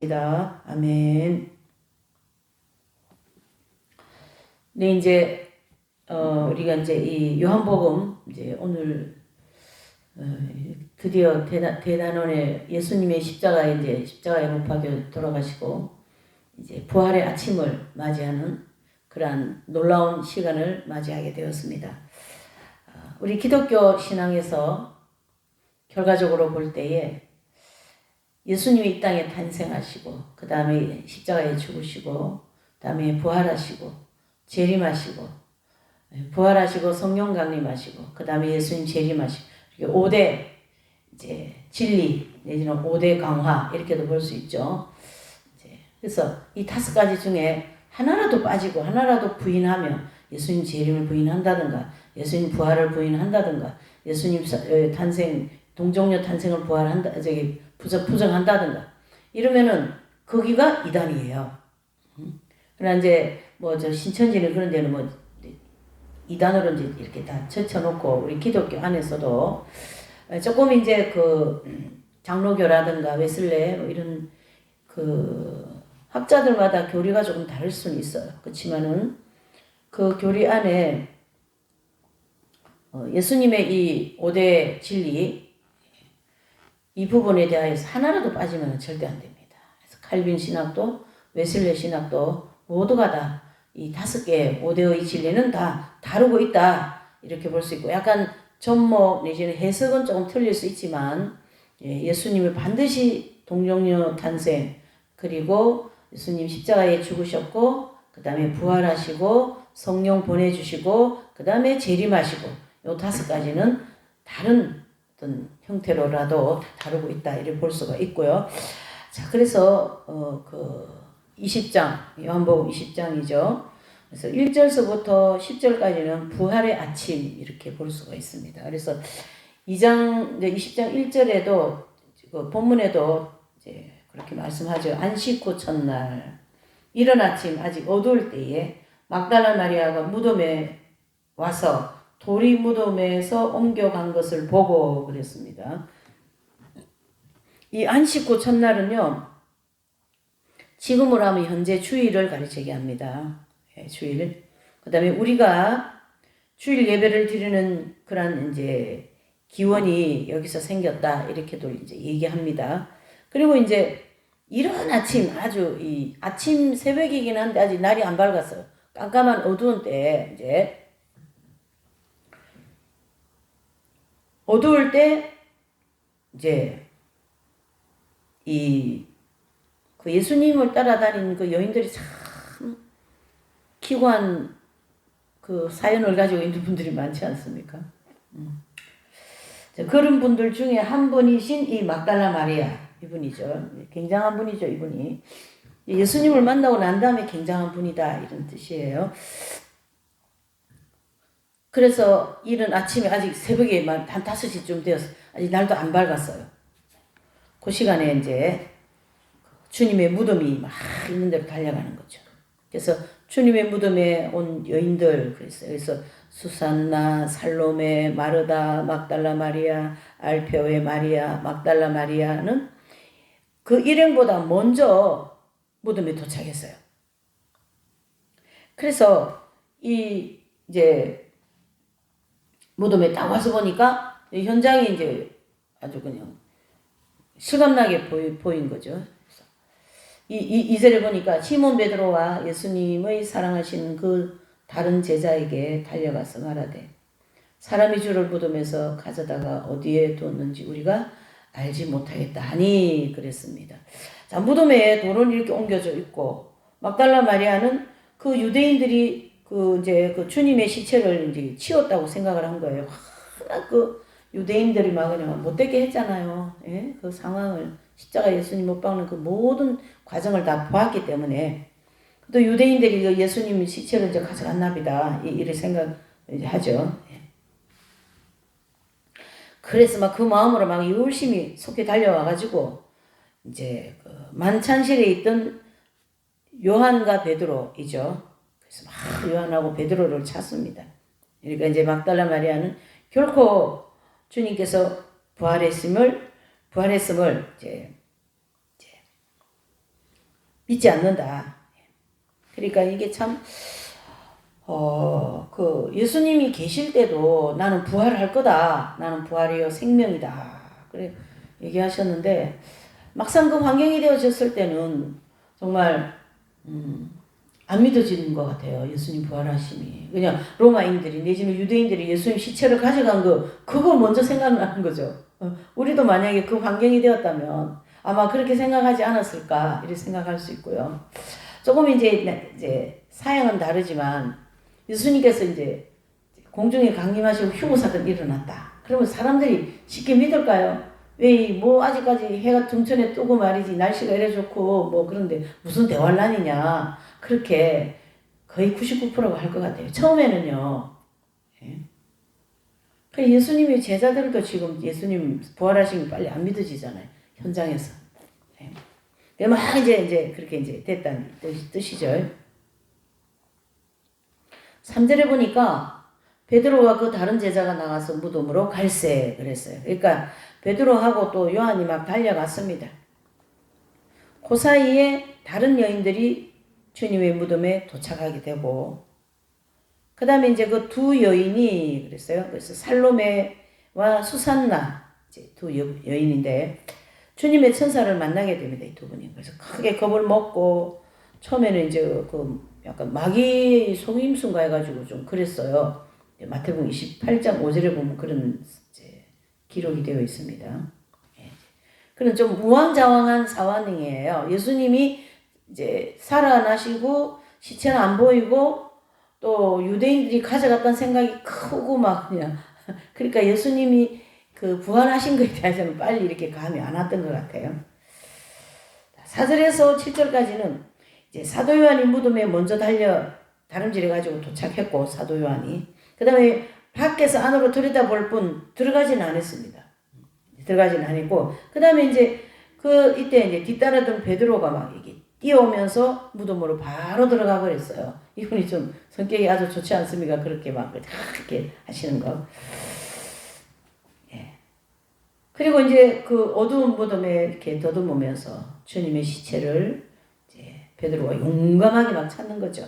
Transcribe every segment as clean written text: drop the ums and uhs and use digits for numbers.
아멘. 네, 이제 우리가 이제 이 요한복음 이제 오늘 드디어 대단원의 예수님의 십자가에 못 박혀 돌아가시고 이제 부활의 아침을 맞이하는 그러한 놀라운 시간을 맞이하게 되었습니다. 우리 기독교 신앙에서 결과적으로 볼 때에 예수님이 이 땅에 탄생하시고 그 다음에 십자가에 죽으시고 그 다음에 부활하시고 재림하시고 부활하시고 성령 강림하시고 그 다음에 예수님 재림하시고 5대 이제 진리 내지는 5대 강화 이렇게도 볼 수 있죠. 그래서 이 5가지 중에 하나라도 빠지고 하나라도 부인하면 예수님 재림을 부인한다든가 예수님 부활을 부인한다든가 예수님 탄생 동정녀 탄생을 부정한다든가 이러면은 거기가 이단이에요. 그러나 이제 뭐 저 신천지는 그런 데는 뭐 이단으로 이제 이렇게 다 젖혀놓고 우리 기독교 안에서도 조금 이제 그 장로교라든가 웨슬레 뭐 이런 그 학자들마다 교리가 조금 다를 수는 있어요. 그렇지만은 그 교리 안에 예수님의 이 5대 진리 이 부분에 대해서 하나라도 빠지면 절대 안 됩니다. 그래서 칼빈 신학도 웨슬레 신학도 모두가 다 이 5개의 5대의 진리는 다 다루고 있다 이렇게 볼 수 있고 약간 접목 내지는 해석은 조금 틀릴 수 있지만 예수님이 반드시 동정녀 탄생 그리고 예수님 십자가에 죽으셨고 그 다음에 부활하시고 성령 보내주시고 그 다음에 재림하시고 요 5가지는 다른 어떤 형태로라도 다루고 있다 이렇게 볼 수가 있고요. 자, 그래서 그 20장 요한복음 20장이죠. 그래서 1절서부터 10절까지는 부활의 아침 이렇게 볼 수가 있습니다. 그래서 20장 1절에도 그 본문에도 이제 그렇게 말씀하죠. 안식 후 첫날 이른 아침 아직 어두울 때에 막달라 마리아가 무덤에 와서 돌이 무덤에서 옮겨간 것을 보고 그랬습니다. 이 안식 후 첫날은요. 지금으로 하면 현재 주일을 가르치게 합니다. 주일. 그 다음에 우리가 주일 예배를 드리는 그런 이제 기원이 여기서 생겼다. 이렇게도 이제 얘기합니다. 그리고 이제 이른 아침 아주 이 아침 새벽이긴 한데 아직 날이 안 밝았어요. 깜깜한 어두운 때 이제 어두울 때 이제 그 예수님을 따라다니는 그 여인들이 참 기구한 그 사연을 가지고 있는 분들이 많지 않습니까? 그런 분들 중에 한 분이신 이 막달라 마리아 이분이죠. 굉장한 분이죠, 이분이. 예수님을 만나고 난 다음에 굉장한 분이다 이런 뜻이에요. 그래서 이른 아침에 아직 새벽에 한 5시쯤 되었어요. 아직 날도 안 밝았어요. 그 시간에 이제 주님의 무덤이 막 있는 대로 달려가는 거죠. 그래서 주님의 무덤에 온 여인들 그래서 수산나, 살로메, 마르다, 막달라 마리아, 알페오의 마리아, 막달라 마리아는 그 일행보다 먼저 무덤에 도착했어요. 그래서 이제 무덤에 딱 와서 보니까 현장이 이제 아주 그냥 실감나게 보인 거죠. 이절에 보니까 시몬 베드로와 예수님의 사랑하시는 그 다른 제자에게 달려가서 말하되 사람이 주를 무덤에서 가져다가 어디에 뒀는지 우리가 알지 못하겠다 하니 그랬습니다. 자, 무덤에 돌은 이렇게 옮겨져 있고 막달라 마리아는 그 유대인들이 그 주님의 시체를 이제 치웠다고 생각을 한 거예요. 그 유대인들이 막 그냥 못되게 했잖아요. 예? 그 상황을 십자가 예수님 못 박는 그 모든 과정을 다 보았기 때문에 또 유대인들이 예수님 시체를 이제 가져갔나 보다 이렇게 생각하죠. 그래서 막 그 마음으로 막 열심히 속에 달려와가지고 이제 그 만찬실에 있던 요한과 베드로이죠. 그래서 막 요한하고 베드로를 찾습니다. 그러니까 이제 막달라 마리아는 결코 주님께서 부활했음을 이제 믿지 않는다. 그러니까 이게 참, 예수님이 계실 때도 나는 부활할 거다. 나는 부활이요 생명이다. 그래 얘기하셨는데, 막상 그 환경이 되어졌을 때는 정말, 안 믿어지는 것 같아요. 예수님 부활하심이. 그냥 로마인들이, 내지는 유대인들이 예수님 시체를 가져간 그거 먼저 생각나는 거죠. 우리도 만약에 그 환경이 되었다면 아마 그렇게 생각하지 않았을까, 이렇게 생각할 수 있고요. 조금 이제 사양은 다르지만 예수님께서 이제 공중에 강림하시고 휴무사건 일어났다. 그러면 사람들이 쉽게 믿을까요? 왜 뭐 아직까지 해가 등천에 뜨고 말이지, 날씨가 이래 좋고 뭐 그런데 무슨 대환란이냐, 그렇게 거의 99%가 할 것 같아요. 처음에는요. 예. 예수님의 제자들도 지금 예수님 부활하신 게 빨리 안 믿어지잖아요. 현장에서. 예. 막 이제 그렇게 이제 됐다는 뜻이죠. 3절에 보니까 베드로와 그 다른 제자가 나가서 무덤으로 갈세 그랬어요. 그러니까 베드로하고 또 요한이 막 달려갔습니다. 그 사이에 다른 여인들이 주님의 무덤에 도착하게 되고, 그 다음에 이제 그 두 여인이 그랬어요. 그래서 살로메와 수산나, 이제 두 여인인데, 주님의 천사를 만나게 됩니다. 이 두 분이. 그래서 크게 겁을 먹고, 처음에는 이제 그 약간 마귀 속임수인가 해가지고 좀 그랬어요. 마태복음 28장 5절에 보면 그런 이제 기록이 되어 있습니다. 그런 좀 우왕좌왕한 상황이에요. 예수님이 이제 살아나시고 시체는 안 보이고 또 유대인들이 가져갔다는 생각이 크고 막 그냥 그러니까 예수님이 그 부활하신 것에 대해서는 빨리 이렇게 감이 안 왔던 것 같아요. 4절에서 7절까지는 이제 사도 요한이 무덤에 먼저 다름질해 가지고 도착했고, 사도 요한이 그 다음에 밖에서 안으로 들여다볼 뿐 들어가지는 않았습니다. 들어가지는 않았고, 그 다음에 이제 이때 이제 뒤따르던 베드로가 막 이게 뛰어오면서 무덤으로 바로 들어가 버렸어요. 이분이 좀 성격이 아주 좋지 않습니까? 그렇게 막 이렇게 하시는 거. 예. 그리고 이제 그 어두운 무덤에 이렇게 더듬으면서 주님의 시체를 이제 베드로가 용감하게 막 찾는 거죠.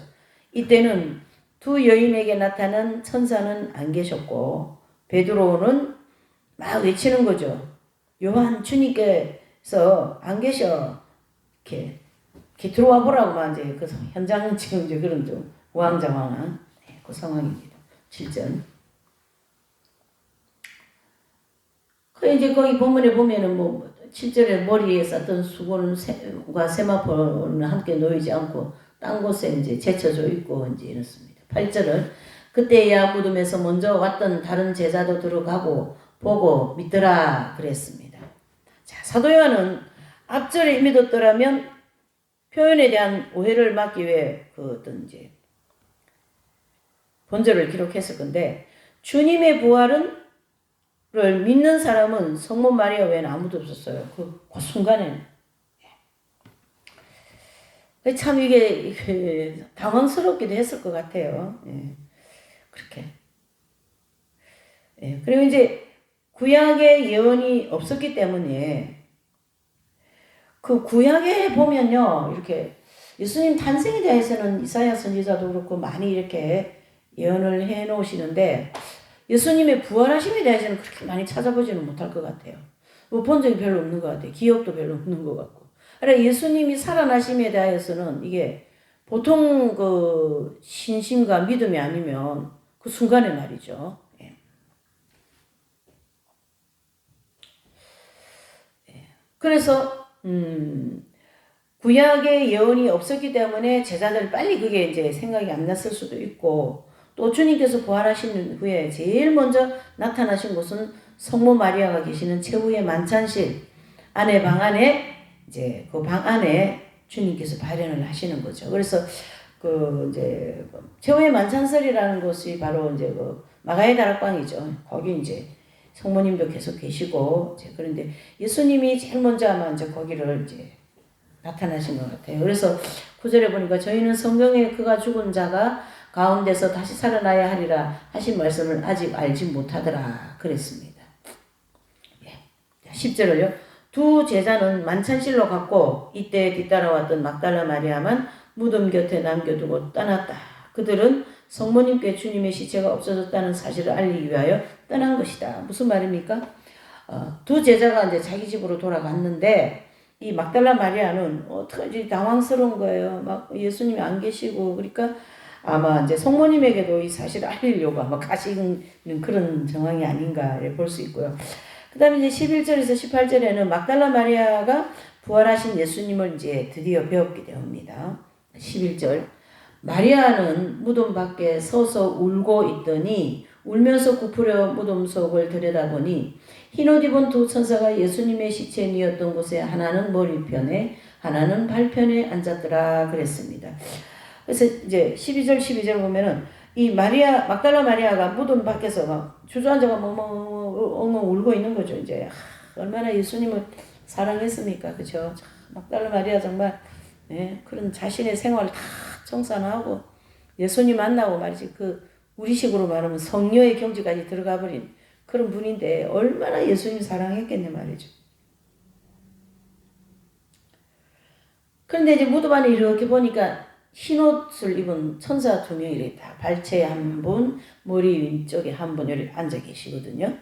이때는 두 여인에게 나타난 천사는 안 계셨고, 베드로는 막 외치는 거죠. 요한, 주님께서 안 계셔. 이렇게 들어와 보라고 막 이제 그 현장 지금 이제 그런 좀 우왕좌왕한 그 상황입니다. 7절. 그 이제 거기 본문에 보면은 뭐 7절에 머리에 썼던 수건과 세마포는 함께 놓이지 않고 딴 곳에 이제 제쳐져 있고 이제 이렇습니다. 8절은 그때야 무덤에서 먼저 왔던 다른 제자도 들어가고 보고 믿더라 그랬습니다. 자, 사도 요한은 앞절에 믿었더라면 표현에 대한 오해를 막기 위해 그 어떤 이제 본절을 기록했을 건데, 주님의 부활을 믿는 사람은 성모 마리아 외에는 아무도 없었어요. 그 순간에. 참 이게 당황스럽기도 했을 것 같아요. 예. 그렇게. 예. 그리고 이제 구약의 예언이 없었기 때문에 그 구약에 보면요, 이렇게 예수님 탄생에 대해서는 이사야 선지자도 그렇고 많이 이렇게 예언을 해 놓으시는데, 예수님의 부활하심에 대해서는 그렇게 많이 찾아보지는 못할 것 같아요. 뭐 본 적이 별로 없는 것 같아요. 기억도 별로 없는 것 같고. 그러니까 예수님이 살아나심에 대해서는 이게 보통 그 신심과 믿음이 아니면 그 순간에 말이죠. 예. 그래서 구약의 예언이 없었기 때문에 제자들 빨리 그게 이제 생각이 안 났을 수도 있고, 또 주님께서 부활하신 후에 제일 먼저 나타나신 곳은 성모 마리아가 계시는 최후의 만찬실 안에 방 안에 이제 그 방 안에 주님께서 발현을 하시는 거죠. 그래서 그 이제 최후의 만찬설이라는 곳이 바로 이제 그 마가의 다락방이죠. 거기 이제 성모님도 계속 계시고, 이제 그런데 예수님이 제일 먼저 아마 이제 거기를 이제 나타나신 것 같아요. 그래서 9절에 보니까 저희는 성경에 그가 죽은 자가 가운데서 다시 살아나야 하리라 하신 말씀을 아직 알지 못하더라 그랬습니다. 예. 10절을요. 두 제자는 만찬실로 갔고 이때 뒤따라왔던 막달라 마리아만 무덤 곁에 남겨두고 떠났다. 그들은 성모님께 주님의 시체가 없어졌다는 사실을 알리기 위하여 떠난 것이다. 무슨 말입니까? 두 제자가 이제 자기 집으로 돌아갔는데 이 막달라 마리아는 어떡하지 당황스러운 거예요. 막 예수님이 안 계시고 그러니까 아마 이제 성모님에게도 이 사실을 알리려고 아마 가시는 그런 정황이 아닌가 볼 수 있고요. 그 다음에 이제 11절에서 18절에는 막달라 마리아가 부활하신 예수님을 이제 드디어 배웠게 됩니다. 11절. 마리아는 무덤 밖에 서서 울고 있더니 울면서 구부려 무덤 속을 들여다보니 흰옷 입은 두 천사가 예수님의 시체에 뉘었던 곳에 하나는 머리편에 하나는 발편에 앉았더라 그랬습니다. 그래서 이제 12절 보면은 이 막달라 마리아가 무덤 밖에서 막 주저앉아가 엉엉 울고 있는 거죠. 이제 얼마나 예수님을 사랑했습니까, 그죠? 막달라 마리아 정말 그런 자신의 생활을 다 청산하고 예수님 만나고 말이지 우리식으로 말하면 성녀의 경지까지 들어가 버린 그런 분인데 얼마나 예수님 사랑했겠네 말이죠. 그런데 이제 무덤 안에 이렇게 보니까 흰옷을 입은 천사 두 명이 다 발채에 한 분, 머리 왼쪽에 한 분 이렇게 앉아 계시거든요.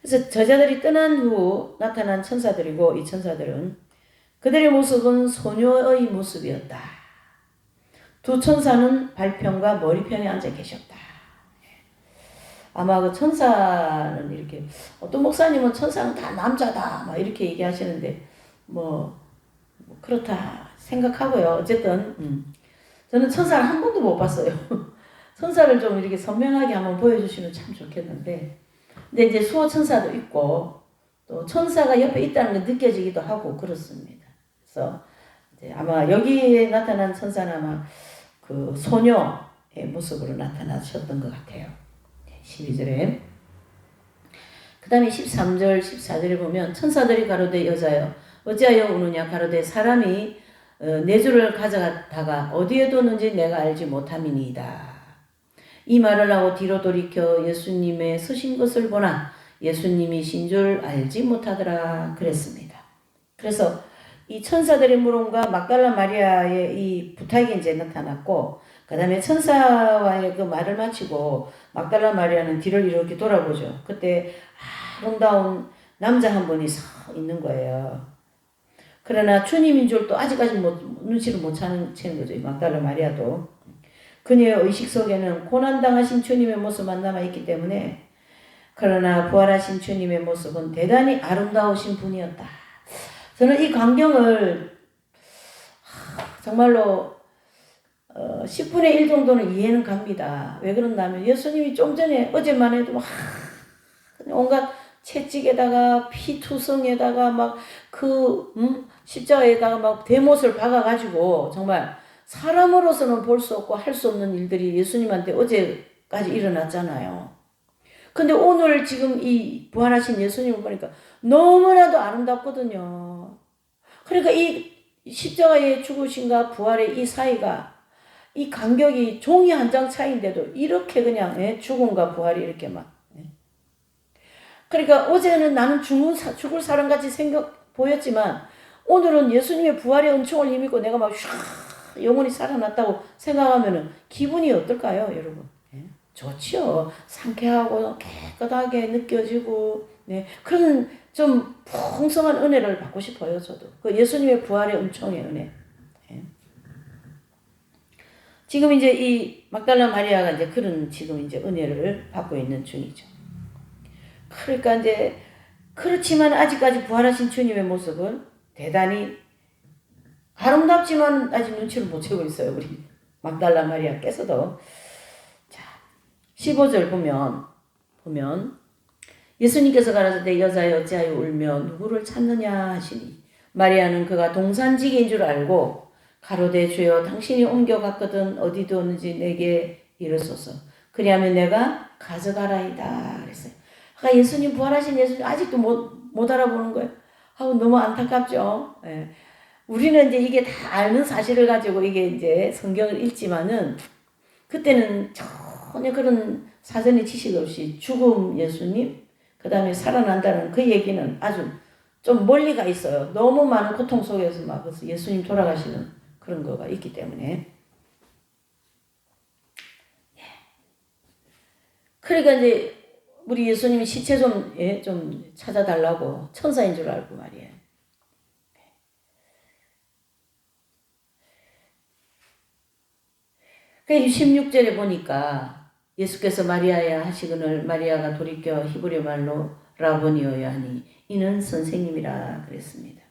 그래서 저자들이 떠난 후 나타난 천사들이고 이 천사들은 그들의 모습은 소녀의 모습이었다. 두 천사는 발편과 머리편에 앉아 계셨다. 아마 그 천사는 이렇게 어떤 목사님은 천사는 다 남자다 막 이렇게 얘기하시는데 뭐 그렇다 생각하고요. 어쨌든 저는 천사를 한 번도 못 봤어요. 천사를 좀 이렇게 선명하게 한번 보여주시면 참 좋겠는데 근데 이제 수호 천사도 있고 또 천사가 옆에 있다는 게 느껴지기도 하고 그렇습니다. 그래서 이제 아마 여기에 나타난 천사는 아마 그 소녀의 모습으로 나타나셨던 것 같아요. 12절에 그 다음에 13절 14절에 보면 천사들이 가로되 여자여 어찌하여 우느냐 가로되 사람이 내 주를 가져갔다가 어디에 뒀는지 내가 알지 못함이니이다. 이 말을 하고 뒤로 돌이켜 예수님의 서신 것을 보나 예수님이신 줄 알지 못하더라 그랬습니다. 그래서 이 천사들의 물음과 막달라 마리아의 이 부탁이 이제 나타났고 그 다음에 천사와의 그 말을 마치고 막달라 마리아는 뒤를 이렇게 돌아보죠. 그때 아름다운 남자 한 분이 서 있는 거예요. 그러나 주님인 줄 또 아직까지 눈치를 못 채는 거죠. 막달라 마리아도. 그녀의 의식 속에는 고난당하신 주님의 모습만 남아있기 때문에 그러나 부활하신 주님의 모습은 대단히 아름다우신 분이었다. 저는 이 광경을 정말로 10분의 1 정도는 이해는 갑니다. 왜 그런다면 예수님이 좀 전에 어제만 해도 막 온갖 채찍에다가 피투성에다가 막 십자가에다가 막 대못을 박아가지고 정말 사람으로서는 볼 수 없고 할 수 없는 일들이 예수님한테 어제까지 일어났잖아요. 근데 오늘 지금 이 부활하신 예수님을 보니까 너무나도 아름답거든요. 그러니까 이 십자가의 죽으심과 부활의 이 사이가 이 간격이 종이 한 장 차이인데도 이렇게 그냥 죽음과 부활이 이렇게 막 그러니까 어제는 나는 죽을 사람같이 보였지만 오늘은 예수님의 부활의 은총을 힘입고 내가 막 영혼이 살아났다고 생각하면은 기분이 어떨까요, 여러분? 좋지요. 상쾌하고 깨끗하게 느껴지고, 그런 좀 풍성한 은혜를 받고 싶어요, 저도. 그 예수님의 부활의 은총의 은혜. 지금 이제 이 막달라 마리아가 이제 그런 지금 이제 은혜를 받고 있는 중이죠. 그러니까 이제 그렇지만 아직까지 부활하신 주님의 모습은 대단히 아름답지만 아직 눈치를 못 채고 있어요. 우리 막달라 마리아께서도. 자, 15절 보면 예수님께서 가라사대 여자여 어찌하여 울며 누구를 찾느냐 하시니 마리아는 그가 동산지기인 줄 알고 가로되 주여 당신이 옮겨갔거든 어디 두었는지 내게 이르소서 그리하면 내가 가져가라이다 그랬어요. 그러니까 예수님 부활하신 예수님 아직도 못 알아보는 거예요. 너무 안타깝죠. 우리는 이제 이게 다 아는 사실을 가지고 이게 이제 성경을 읽지만은 그때는 전혀 그런 사전의 지식 없이 죽음 예수님 그 다음에 살아난다는 그 얘기는 아주 좀 멀리 가 있어요. 너무 많은 고통 속에서 막 그래서 예수님 돌아가시는 그런 거가 있기 때문에. 그러니까 이제 우리 예수님이 시체 좀, 예, 좀 찾아달라고 천사인 줄 알고 말이에요. 그 16절에 보니까 예수께서 마리아야 하시거늘 마리아가 돌이켜 히브리 말로 라보니오야 하니 이는 선생님이라 그랬습니다.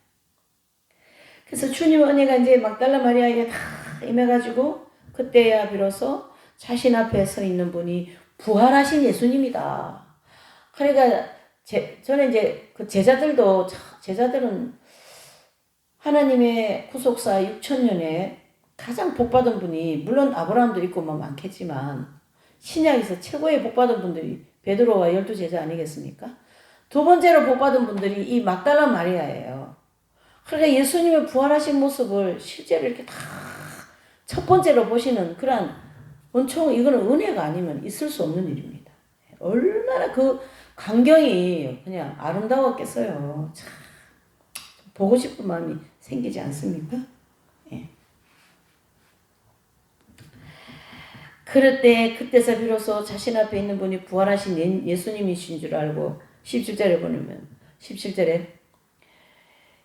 그래서 주님 은혜가 이제 막달라 마리아에게 다 임해가지고 그때야 비로소 자신 앞에 서 있는 분이 부활하신 예수님이다. 그러니까 저는 이제 그 제자들은 하나님의 구속사 6천년에 가장 복받은 분이 물론 아브라함도 있고 뭐 많겠지만 신약에서 최고의 복받은 분들이 베드로와 12제자 아니겠습니까? 두 번째로 복받은 분들이 이 막달라 마리아예요. 그러니까 예수님의 부활하신 모습을 실제로 이렇게 다 첫 번째로 보시는 그런 이거는 은혜가 아니면 있을 수 없는 일입니다. 얼마나 그 광경이 그냥 아름다웠겠어요. 참 보고 싶은 마음이 생기지 않습니까? 예. 그럴 때 그때서 비로소 자신 앞에 있는 분이 부활하신 예수님이신 줄 알고 17절에 보면 17절에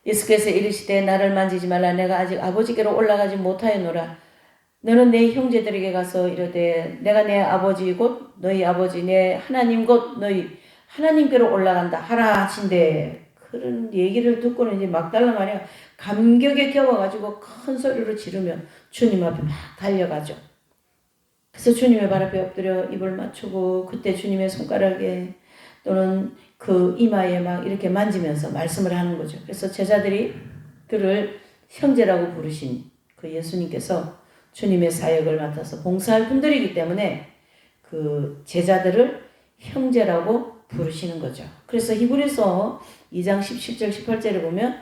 예수께서 이르시되 나를 만지지 말라 내가 아직 아버지께로 올라가지 못하였노라 너는 내 형제들에게 가서 이르되 내가 내 아버지 곧 너희 아버지 내 하나님 곧 너희 하나님께로 올라간다 하라 하신대. 그런 얘기를 듣고는 이제 막달라 마리아 감격에 겨워가지고 큰 소리로 지르며 주님 앞에 막 달려가죠. 그래서 주님의 발 앞에 엎드려 입을 맞추고 그때 주님의 손가락에 또는 그 이마에 막 이렇게 만지면서 말씀을 하는 거죠. 그래서 제자들이 그를 형제라고 부르신 그 예수님께서 주님의 사역을 맡아서 봉사할 분들이기 때문에 그 제자들을 형제라고 부르시는 거죠. 그래서 히브리서 2장 17절 18절에 보면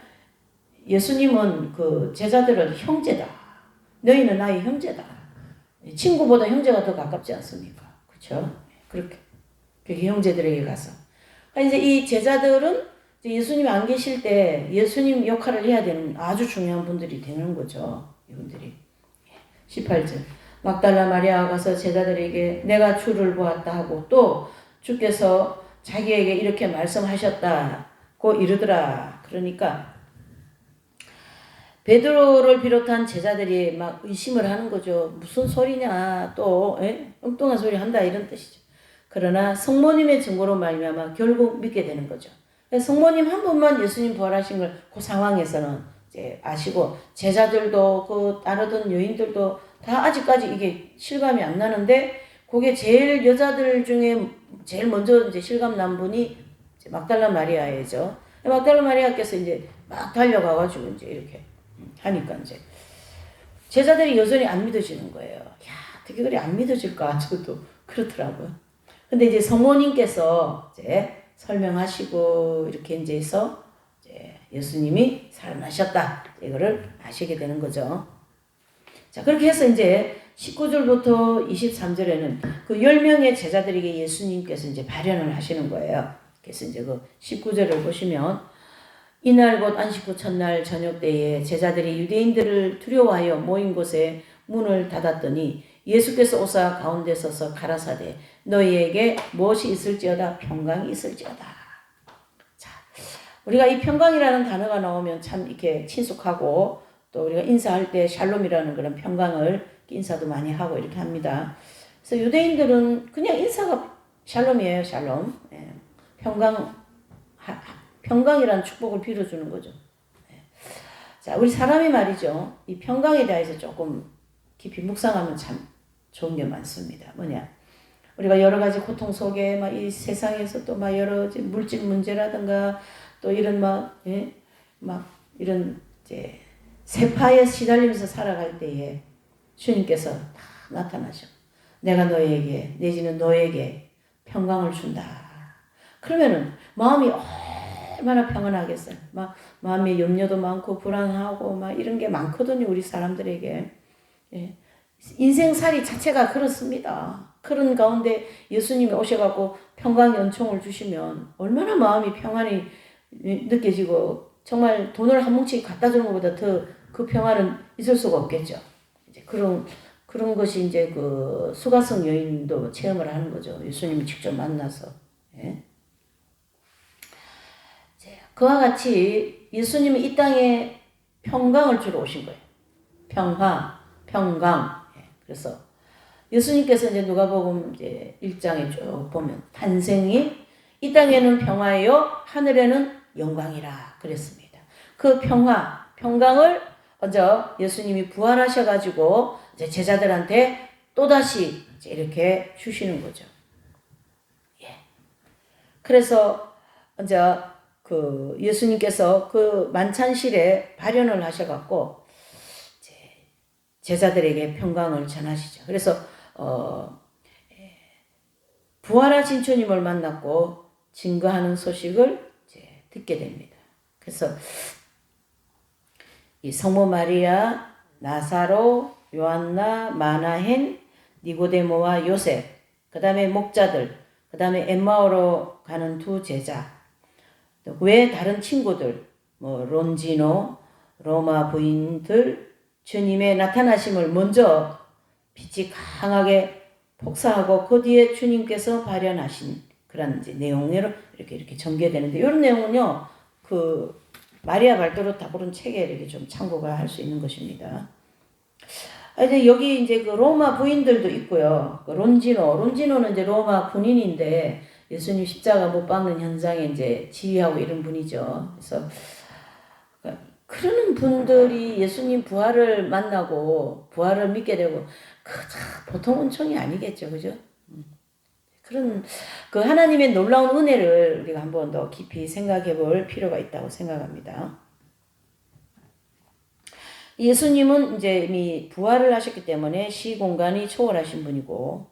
예수님은 그 제자들을 형제다. 너희는 나의 형제다. 친구보다 형제가 더 가깝지 않습니까? 그렇죠? 그렇게 형제들에게 가서 이제 이 제자들은 예수님이 안 계실 때 예수님 역할을 해야 되는 아주 중요한 분들이 되는 거죠. 이분들이 18절 막달라 마리아가 가서 제자들에게 내가 주를 보았다 하고 또 주께서 자기에게 이렇게 말씀하셨다고 이르더라. 그러니까 베드로를 비롯한 제자들이 막 의심을 하는 거죠. 무슨 소리냐 또 엉뚱한 소리 한다 이런 뜻이죠. 그러나 성모님의 증거로 말미암아 결국 믿게 되는 거죠. 성모님 한 분만 예수님 부활하신 걸 그 상황에서는 이제 아시고 제자들도 그 따르던 여인들도 다 아직까지 이게 실감이 안 나는데 그게 제일 여자들 중에 제일 먼저 이제 실감 난 분이 이제 막달라 마리아이죠. 막달라 마리아께서 이제 막 달려가가지고 이제 이렇게 하니까 이제 제자들이 여전히 안 믿어지는 거예요. 야, 어떻게 그래 안 믿어질까? 저도 그렇더라고요. 근데 이제 성모님께서 이제 설명하시고 이렇게 이제 해서 이제 예수님이 살아나셨다. 이거를 아시게 되는 거죠. 자, 그렇게 해서 이제 19절부터 23절에는 그 10명의 제자들에게 예수님께서 이제 발현을 하시는 거예요. 그래서 이제 그 19절을 보시면 이날 곧 안식 후 첫날 저녁 때에 제자들이 유대인들을 두려워하여 모인 곳에 문을 닫았더니 예수께서 오사 가운데 서서 가라사대 너희에게 무엇이 있을지어다 평강이 있을지어다. 자, 우리가 이 평강이라는 단어가 나오면 참 이렇게 친숙하고 또 우리가 인사할 때 샬롬이라는 그런 평강을 인사도 많이 하고 이렇게 합니다. 그래서 유대인들은 그냥 인사가 샬롬이에요. 샬롬. 예. 평강이라는 축복을 빌어주는 거죠. 예. 자, 우리 사람이 말이죠. 이 평강에 대해서 조금 깊이 묵상하면 참 좋은 게 많습니다. 뭐냐? 우리가 여러 가지 고통 속에 막 이 세상에서 또 막 여러 물질 문제라든가 또 이런 막 이런 이제 세파에 시달리면서 살아갈 때에 주님께서 다 나타나셔. 내가 너에게 내지는 너에게 평강을 준다. 그러면은 마음이 얼마나 평안하겠어요. 막 마음에 염려도 많고 불안하고 막 이런 게 많거든요. 우리 사람들에게. 예. 인생살이 자체가 그렇습니다. 그런 가운데 예수님이 오셔갖고 평강의 은총을 주시면 얼마나 마음이 평안이 느껴지고 정말 돈을 한 뭉치 갖다 주는 것보다 더 그 평화는 있을 수가 없겠죠. 이제 그런 것이 이제 그 수가성 여인도 체험을 하는 거죠. 예수님을 직접 만나서. 예. 그와 같이 예수님은 이 땅에 평강을 주러 오신 거예요. 평화, 평강. 예. 그래서 예수님께서 이제 누가복음 이제 1장에 쭉 보면 탄생이 이 땅에는 평화예요, 하늘에는 영광이라 그랬습니다. 그 평화, 평강을 먼저 예수님이 부활하셔가지고 이제 제자들한테 또다시 이제 이렇게 주시는 거죠. 예. 그래서 이제 그 예수님께서 그 만찬실에 발현을 하셔갖고 이제 제자들에게 평강을 전하시죠. 그래서 부활하신 주님을 만났고 증거하는 소식을 이제 듣게 됩니다. 그래서 이 성모 마리아, 나사로, 요한나, 마나헨, 니고데모와 요셉, 그 다음에 목자들, 그 다음에 엠마오로 가는 두 제자, 왜 다른 친구들, 뭐 론지노, 로마 부인들, 주님의 나타나심을 먼저 빛이 강하게 폭사하고 그 뒤에 주님께서 발현하신 그런 이제 내용으로 이렇게 전개되는데, 이런 내용은요, 그 마리아 발도로 다부른 책에 이렇게 좀 참고가 할 수 있는 것입니다. 이제 여기 이제 그 로마 부인들도 있고요. 그 론지노는 이제 로마 군인인데 예수님 십자가 못 박는 현장에 이제 지휘하고 이런 분이죠. 그래서 그러는 분들이 예수님 부활을 만나고 부활을 믿게 되고 보통 은총이 아니겠죠, 그죠? 그런 그 하나님의 놀라운 은혜를 우리가 한 번 더 깊이 생각해 볼 필요가 있다고 생각합니다. 예수님은 이제 이미 부활을 하셨기 때문에 시공간이 초월하신 분이고,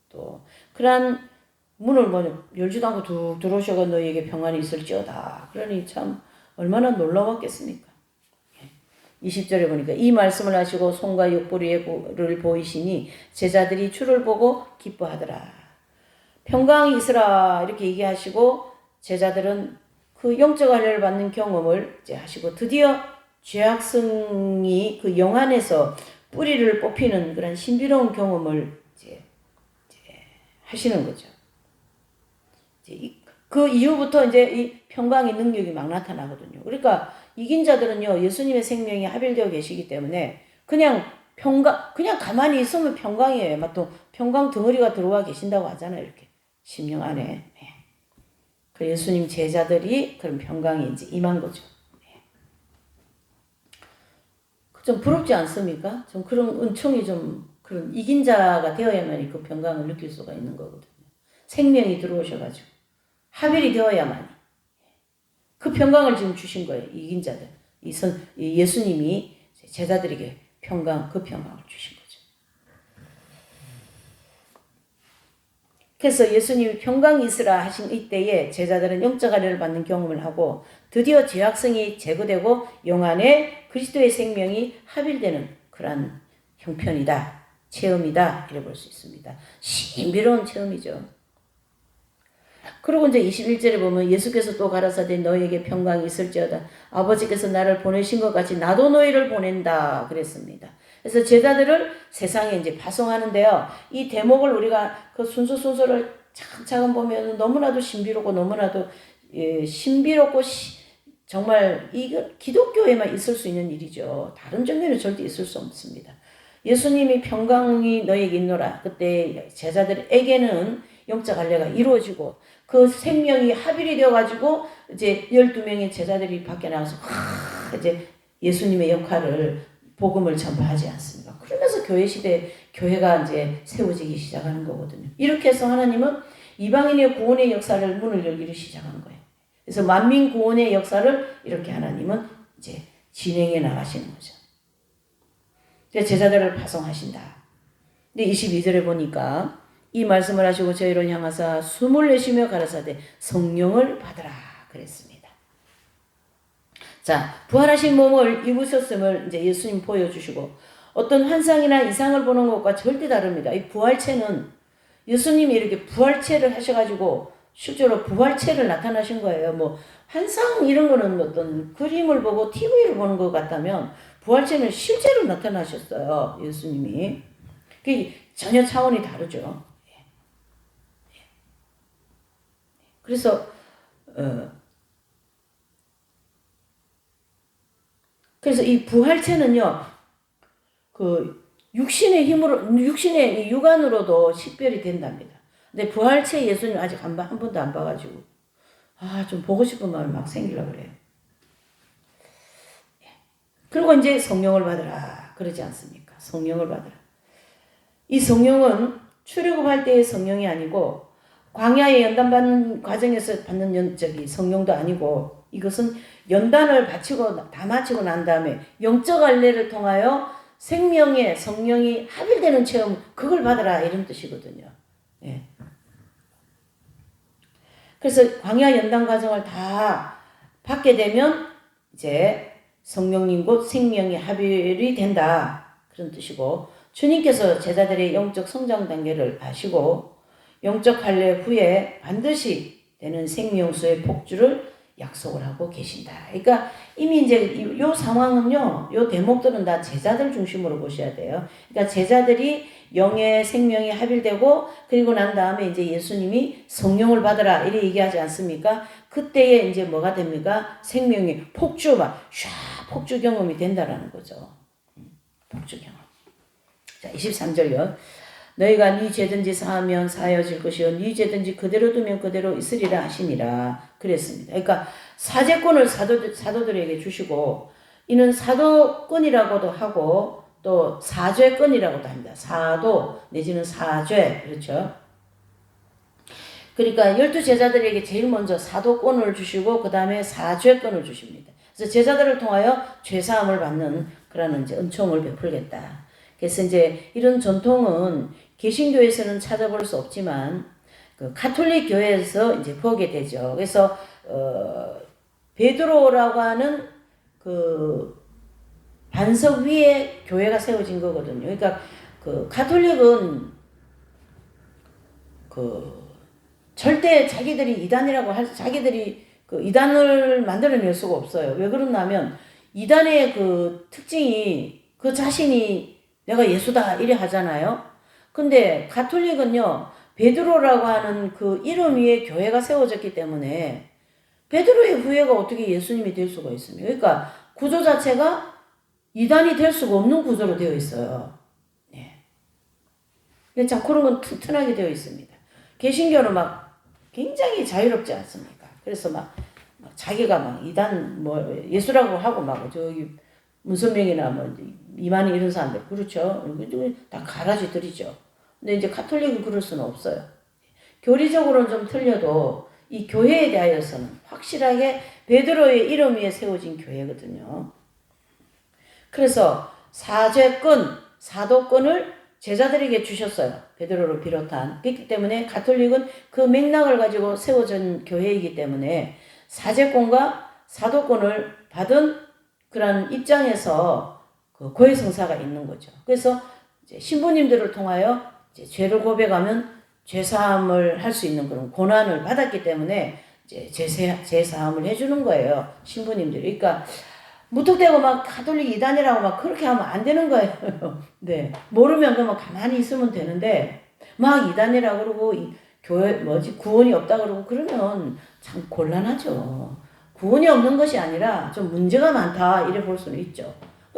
또 그러한 문을 뭐 열지도 않고 툭 들어오셔가 너희에게 평안이 있을지어다. 그러니 참 얼마나 놀라웠겠습니까? 20절에 보니까 이 말씀을 하시고 손과 옆구리를 보이시니 제자들이 주를 보고 기뻐하더라. 평강이 있으라 이렇게 얘기하시고 제자들은 그 영적 할례를 받는 경험을 이제 하시고 드디어 죄악성이 그 영 안에서 뿌리를 뽑히는 그런 신비로운 경험을 이제 하시는 거죠. 그 이후부터 이제 이 평강의 능력이 막 나타나거든요. 그러니까 이긴 자들은요, 예수님의 생명이 합일되어 계시기 때문에 그냥 가만히 있으면 평강이에요. 막 또 평강 덩어리가 들어와 계신다고 하잖아요. 이렇게 심령 안에. 네. 그 예수님 제자들이 그런 평강이 이제 임한 거죠. 네. 좀 부럽지 않습니까? 좀 그런 은총이 좀 그런 이긴 자가 되어야만이 그 평강을 느낄 수가 있는 거거든요. 생명이 들어오셔가지고 합일이 되어야만이 그 평강을 지금 주신 거예요. 이긴 자들. 예수님이 제자들에게 그 평강을 주신 거죠. 그래서 예수님이 평강이 있으라 하신 이때에 제자들은 영적 할례를 받는 경험을 하고 드디어 죄악성이 제거되고 영 안에 그리스도의 생명이 합일되는 그러한 형편이다. 체험이다. 이래 볼 수 있습니다. 신비로운 체험이죠. 그리고 이제 21절에 보면 예수께서 또 가라사대 너희에게 평강이 있을지어다. 아버지께서 나를 보내신 것 같이 나도 너희를 보낸다. 그랬습니다. 그래서 제자들을 세상에 이제 파송하는데요. 이 대목을 우리가 그 순서를 차근차근 보면 너무나도 신비롭고 너무나도 신비롭고 정말 이거 기독교에만 있을 수 있는 일이죠. 다른 종교는 절대 있을 수 없습니다. 예수님이 평강이 너희에게 있노라. 그때 제자들에게는 영적 할례가 이루어지고 그 생명이 합일이 되어가지고 이제 12명의 제자들이 밖에 나와서 이제 예수님의 역할을 복음을 전파하지 않습니까? 그러면서 교회 시대 교회가 이제 세워지기 시작하는 거거든요. 이렇게 해서 하나님은 이방인의 구원의 역사를 문을 열기를 시작한 거예요. 그래서 만민 구원의 역사를 이렇게 하나님은 이제 진행해 나가시는 거죠. 제자들을 파송하신다. 근데 22절에 보니까 이 말씀을 하시고 저희를 향하사 숨을 내쉬며 가라사대 성령을 받으라 그랬습니다. 자, 부활하신 몸을 입으셨음을 이제 예수님 보여주시고 어떤 환상이나 이상을 보는 것과 절대 다릅니다. 이 부활체는 예수님이 이렇게 부활체를 하셔가지고 실제로 부활체를 나타나신 거예요. 뭐 환상 이런 거는 어떤 그림을 보고 TV를 보는 것 같다면 부활체는 실제로 나타나셨어요. 예수님이. 그게 전혀 차원이 다르죠. 그래서 그래서 이 부활체는요, 그 육신의 힘으로, 육신의 육안으로도 식별이 된답니다. 근데 부활체 예수님 아직 한 번도 안 봐가지고 좀 보고 싶은 마음이 막 생기려고 그래요. 그리고 이제 성령을 받으라 그러지 않습니까? 성령을 받으라. 이 성령은 출애굽할 때의 성령이 아니고 광야의 연단 받는 과정에서 받는 성령도 아니고 이것은 연단을 다 마치고 난 다음에 영적 할례를 통하여 생명의 성령이 합일되는 체험, 그걸 받으라 이런 뜻이거든요. 예. 그래서 광야 연단 과정을 다 받게 되면 이제 성령님 곧 생명이 합일이 된다 그런 뜻이고, 주님께서 제자들의 영적 성장 단계를 아시고 영적 할례 후에 반드시 되는 생명수의 복주를 약속을 하고 계신다. 그러니까 이미 이제 요 상황은요, 요 대목들은 다 제자들 중심으로 보셔야 돼요. 그러니까 제자들이 영의 생명이 합일되고 그리고 난 다음에 이제 예수님이 성령을 받으라 이래 얘기하지 않습니까? 그때에 이제 뭐가 됩니까? 생명이 폭주 폭주 경험이 된다라는 거죠. 폭주 경험. 자, 23절요. 너희가 네 죄든지 사하면 사하여질 것이요 네 죄든지 그대로 두면 그대로 있으리라 하시니라 그랬습니다. 그러니까 사죄권을 사도들에게 주시고, 이는 사도권이라고도 하고 또 사죄권이라고도 합니다. 사도 내지는 사죄, 그렇죠? 그러니까 12제자들에게 제일 먼저 사도권을 주시고 그 다음에 사죄권을 주십니다. 그래서 제자들을 통하여 죄사함을 받는 그런 이제 은총을 베풀겠다. 그래서 이제 이런 전통은 개신교에서는 찾아볼 수 없지만 그 가톨릭 교회에서 이제 보게 되죠. 그래서 베드로라고 하는 그 반석 위에 교회가 세워진 거거든요. 그러니까 그 가톨릭은 그 절대 자기들이 이단이라고 자기들이 그 이단을 만들어낼 수가 없어요. 왜 그러냐면 이단의 그 특징이 그 자신이 내가 예수다 이래 하잖아요. 근데 가톨릭은요, 베드로라고 하는 그 이름 위에 교회가 세워졌기 때문에 베드로의 후예가 어떻게 예수님이 될 수가 있습니까? 그러니까 구조 자체가 이단이 될 수가 없는 구조로 되어 있어요. 네. 자, 그런 건 튼튼하게 되어 있습니다. 개신교는 막 굉장히 자유롭지 않습니까? 그래서 막 자기가 막 이단 예수라고 하고 막 저기 문선명이나 이만희 이런 사람들 그렇죠. 다 가라지들이죠. 근데 이제 가톨릭은 그럴 수는 없어요. 교리적으로는 좀 틀려도 이 교회에 대하여서는 확실하게 베드로의 이름 위에 세워진 교회거든요. 그래서 사죄권, 사도권을 제자들에게 주셨어요. 베드로를 비롯한. 그렇기 때문에 가톨릭은 그 맥락을 가지고 세워진 교회이기 때문에 사죄권과 사도권을 받은 그런 입장에서 그 고해성사가 있는 거죠. 그래서 이제 신부님들을 통하여 이제 죄를 고백하면 죄사함을 할 수 있는 그런 고난을 받았기 때문에 이제 죄사함을 해주는 거예요. 신부님들이. 그러니까 무턱대고 막 가톨릭 이단이라고 막 그렇게 하면 안 되는 거예요. 네. 모르면 그만 가만히 있으면 되는데 막 이단이라고 그러고 교회 구원이 없다 그러고 그러면 참 곤란하죠. 구원이 없는 것이 아니라 좀 문제가 많다 이래 볼 수는 있죠.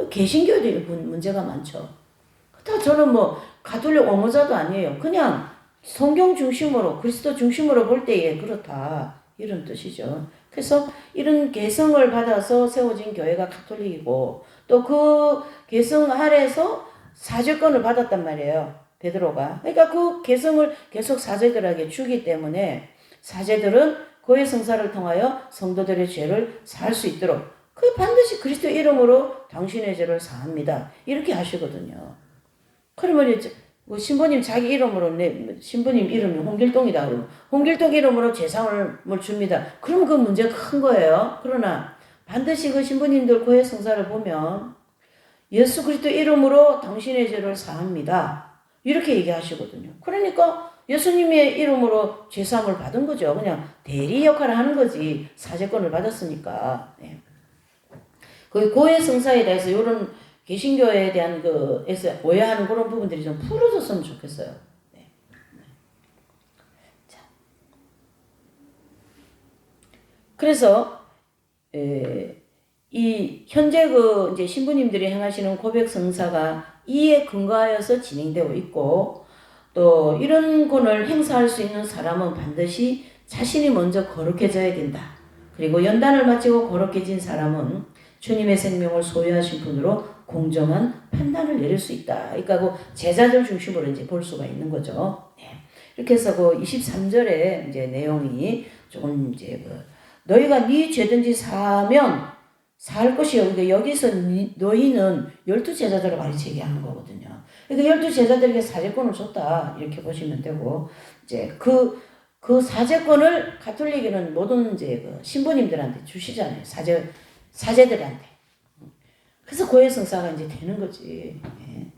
개신교도 문제가 많죠. 저는 가톨릭 옹호자도 아니에요. 그냥 성경 중심으로 그리스도 중심으로 볼 때에 그렇다 이런 뜻이죠. 그래서 이런 개성을 받아서 세워진 교회가 가톨릭이고 또 그 개성 아래에서 사죄권을 받았단 말이에요. 베드로가. 그러니까 그 개성을 계속 사제들에게 주기 때문에 사제들은 고해 성사를 통하여 성도들의 죄를 사할 수 있도록 그 반드시 그리스도 이름으로 당신의 죄를 사합니다. 이렇게 하시거든요. 그러면 이제 신부님 자기 이름으로 신부님 이름이 홍길동이다 그러면 홍길동 이름으로 죄상을 줍니다. 그럼 그 문제가 큰 거예요. 그러나 반드시 그 신부님들 고해 성사를 보면 예수 그리스도 이름으로 당신의 죄를 사합니다. 이렇게 얘기하시거든요. 그러니까 예수님의 이름으로 죄사함을 받은 거죠. 그냥 대리 역할을 하는 거지. 사제권을 받았으니까. 네. 그 고해 성사에 대해서 이런 개신교에 대한 그에서 오해하는 그런 부분들이 좀 풀어졌으면 좋겠어요. 네. 자. 그래서 이 현재 그 이제 신부님들이 행하시는 고백 성사가 이에 근거하여서 진행되고 있고, 또 이런 권을 행사할 수 있는 사람은 반드시 자신이 먼저 거룩해져야 된다. 그리고 연단을 마치고 거룩해진 사람은 주님의 생명을 소유하신 분으로 공정한 판단을 내릴 수 있다. 그러니까 그 제자들 중심으로 이제 볼 수가 있는 거죠. 네. 이렇게 해서 그 23절에 이제 내용이 조금 이제 너희가 네 죄든지 사면 살 것이요. 그러니까 여기서 너희는 12제자들을 가르치게 하는 거거든요. 그러니까 12제자들에게 사제권을 줬다. 이렇게 보시면 되고, 이제 그 사제권을 가톨릭에는 모든 이제 그 신부님들한테 주시잖아요. 사제들한테. 그래서 고해 성사가 이제 되는 거지. 네.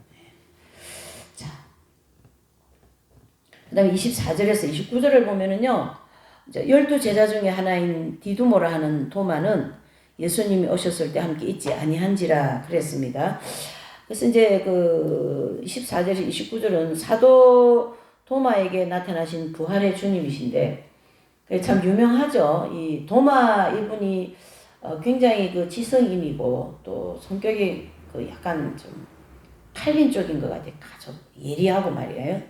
자. 그 다음에 24절에서 29절을 보면은요, 12제자 중에 하나인 디두모라 하는 도마는 예수님이 오셨을 때 함께 있지 아니한지라 그랬습니다. 그래서 이제 그 24절에서 29절은 사도 도마에게 나타나신 부활의 주님이신데, 참 유명하죠. 이 도마 이분이 굉장히 그 지성인이고 또 성격이 그 약간 좀 칼빈 쪽인 것 같아요. 아주 예리하고 말이에요.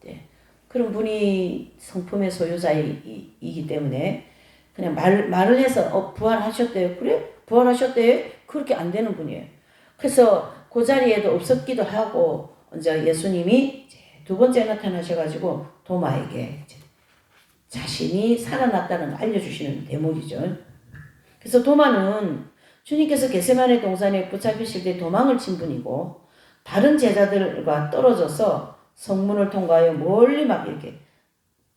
네. 그런 분이 성품의 소유자이기 때문에 그냥 말을 해서 부활하셨대요. 그래? 부활하셨대요? 그렇게 안 되는 분이에요. 그래서 그 자리에도 없었기도 하고 이제 예수님이 이제 두 번째 나타나셔가지고 도마에게 이제 자신이 살아났다는 걸 알려주시는 대목이죠. 그래서 도마는 주님께서 겟세마네 동산에 붙잡히실 때 도망을 친 분이고, 다른 제자들과 떨어져서 성문을 통과하여 멀리 막 이렇게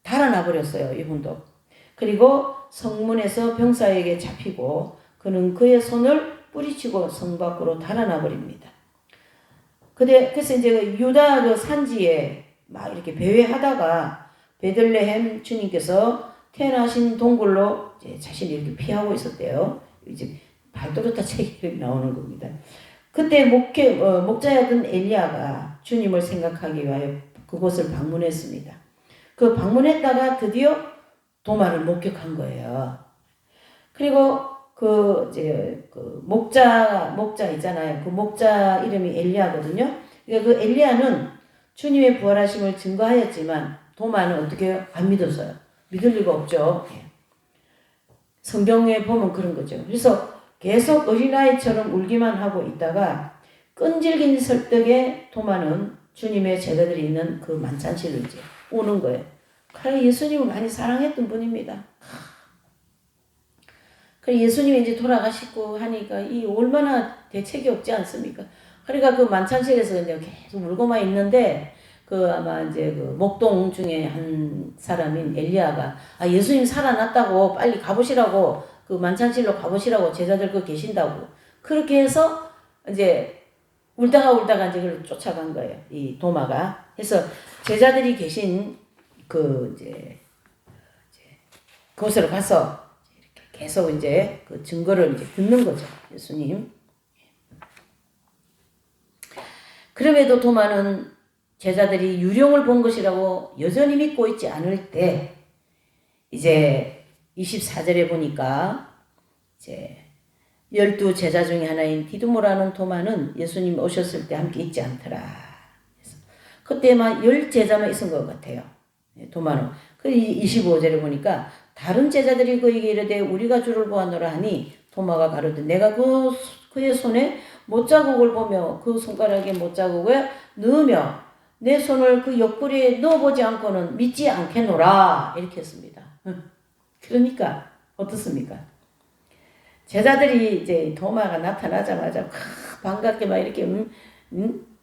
달아나 버렸어요. 이분도. 그리고 성문에서 병사에게 잡히고 그는 그의 손을 뿌리치고 성 밖으로 달아나 버립니다. 그래서 이제 유다 그 산지에 막 이렇게 배회하다가 베들레헴 주님께서 태어나신 동굴로 이제 자신이 이렇게 피하고 있었대요. 이제 발도르타 책이 나오는 겁니다. 그때 목자였던 엘리야가 주님을 생각하기 위하여 그곳을 방문했습니다. 그 방문했다가 드디어 도마를 목격한 거예요. 그리고 그 목자 있잖아요. 그 목자 이름이 엘리야거든요. 그러니까 그 엘리야는 주님의 부활하심을 증거하였지만 도마는 어떻게 안 믿었어요. 믿을 리가 없죠. 성경에 보면 그런 거죠. 그래서 계속 어린아이처럼 울기만 하고 있다가 끈질긴 설득에 도마는 주님의 제자들이 있는 그 만찬실로 이제 오는 거예요. 그래 예수님을 많이 사랑했던 분입니다. 그래 예수님이 이제 돌아가시고 하니까 이 얼마나 대책이 없지 않습니까? 그러니까 그 만찬실에서 이제 계속 울고만 있는데 그 아마 이제 그 목동 중에 한 사람인 엘리야가 예수님 살아났다고 빨리 가보시라고 그 만찬실로 가보시라고 제자들 그 계신다고 그렇게 해서 이제 울다가 이제 그걸 쫓아간 거예요. 이 도마가. 그래서 제자들이 계신 그 이제 그곳으로 가서 이렇게 계속 이제 그 증거를 이제 듣는 거죠. 예수님. 그럼에도 도마는 제자들이 유령을 본 것이라고 여전히 믿고 있지 않을 때 이제 24절에 보니까 이제 12제자 중에 하나인 디두모라는 도마는 예수님 오셨을 때 함께 있지 않더라. 그때만 10제자만 있은 것 같아요. 도마는. 그 25절에 보니까 다른 제자들이 그에게 이르되 우리가 주를 보았노라 하니 도마가 가로되 내가 그의 손에 못자국을 보며 그 손가락에 못자국을 넣으며 내 손을 그 옆구리에 넣어보지 않고는 믿지 않겠노라 이렇게 했습니다. 그러니까 어떻습니까? 제자들이 이제 도마가 나타나자마자 반갑게 막 이렇게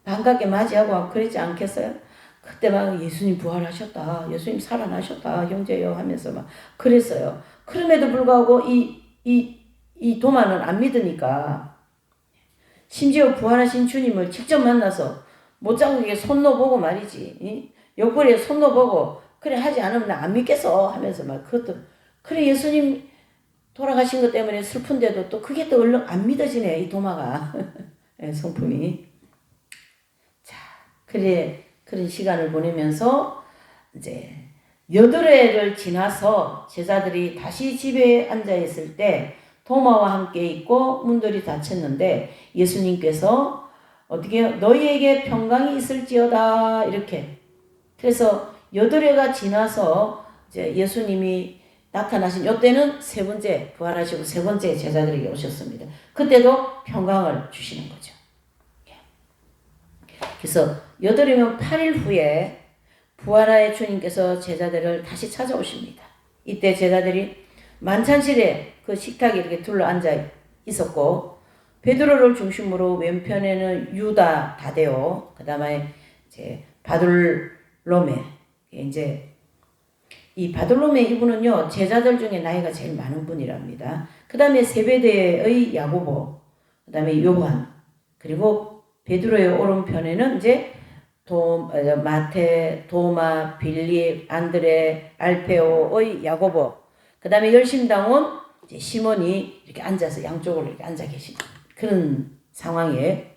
반갑게 맞이하고 그러지 않겠어요? 그때 막 예수님 부활하셨다, 예수님 살아나셨다, 형제요 하면서 막 그랬어요. 그럼에도 불구하고 이 도마는 안 믿으니까 심지어 부활하신 주님을 직접 만나서 못자국에 손 넣어보고 말이지. 옆구리에 손 넣어보고 그래 하지 않으면 나 안 믿겠어 하면서 막 그것도 그래 예수님 돌아가신 것 때문에 슬픈데도 또 그게 또 얼른 안 믿어지네 이 도마가 성품이. 자 그래 그런 시간을 보내면서 이제 8회를 지나서 제자들이 다시 집에 앉아 있을 때 도마와 함께 있고 문들이 닫혔는데 예수님께서 어떻게 너희에게 평강이 있을지어다 이렇게. 그래서 8회가 지나서 이제 예수님이 나타나신 이때는 세 번째 부활하시고 세 번째 제자들에게 오셨습니다. 그때도 평강을 주시는 거죠. 그래서 8회면 8일 후에 부활하의 주님께서 제자들을 다시 찾아오십니다. 이때 제자들이 만찬실에 그 식탁에 이렇게 둘러 앉아 있었고 베드로를 중심으로 왼편에는 유다, 다데오, 그다음에 이제 바돌로메. 이제 이 바돌로메 이분은요 제자들 중에 나이가 제일 많은 분이랍니다. 그다음에 세베대의 야고보, 그다음에 요한, 그리고 베드로의 오른편에는 이제 마테, 도마, 빌립, 안드레, 알페오의 야고보, 그 다음에 열심당원 이제 시몬이 이렇게 앉아서 양쪽으로 이렇게 앉아 계신 그런 상황에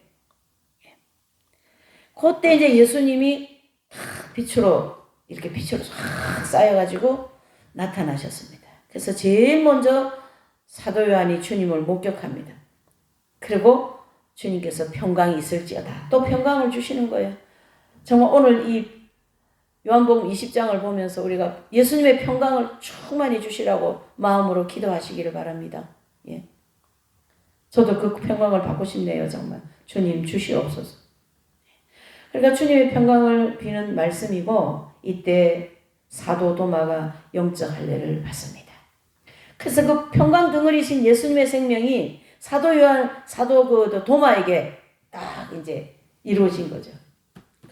그때 이제 예수님이 빛으로 이렇게 빛으로 싹 쌓여가지고 나타나셨습니다. 그래서 제일 먼저 사도 요한이 주님을 목격합니다. 그리고 주님께서 평강이 있을지어다 또 평강을 주시는 거예요. 정말 오늘 이 요한복음 20장을 보면서 우리가 예수님의 평강을 충만히 주시라고 마음으로 기도하시기를 바랍니다. 예. 저도 그 평강을 받고 싶네요. 정말 주님 주시옵소서. 그러니까 주님의 평강을 비는 말씀이고 이때 사도 도마가 영적 할례를 받습니다. 그래서 그 평강 덩어리신 예수님의 생명이 사도 도마에게 딱 이제 이루어진 거죠.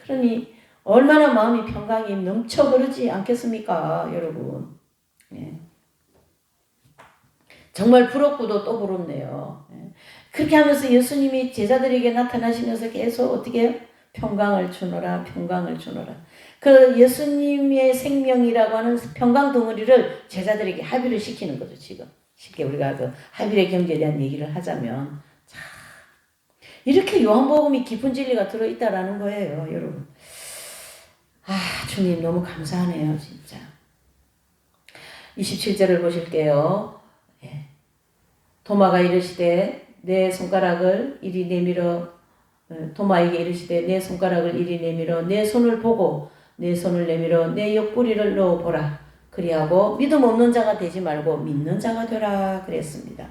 그러니 얼마나 마음이 평강이 넘쳐 흐르지 않겠습니까, 여러분? 예. 정말 부럽고도 또 부럽네요. 예. 그렇게 하면서 예수님이 제자들에게 나타나시면서 계속 어떻게 해요? 평강을 주노라, 평강을 주노라. 그 예수님의 생명이라고 하는 평강 덩어리를 제자들에게 합의를 시키는 거죠, 지금. 쉽게 우리가 그 하빌의 경제에 대한 얘기를 하자면. 자, 이렇게 요한복음이 깊은 진리가 들어있다라는 거예요, 여러분. 주님 너무 감사하네요, 진짜. 27절을 보실게요. 예. 도마가 이르시되 내 손가락을 이리 내밀어 도마에게 이르시되 내 손가락을 이리 내밀어 내 손을 보고 내 손을 내밀어 내 옆구리를 넣어보라. 그리하고 믿음 없는 자가 되지 말고 믿는 자가 되라 그랬습니다.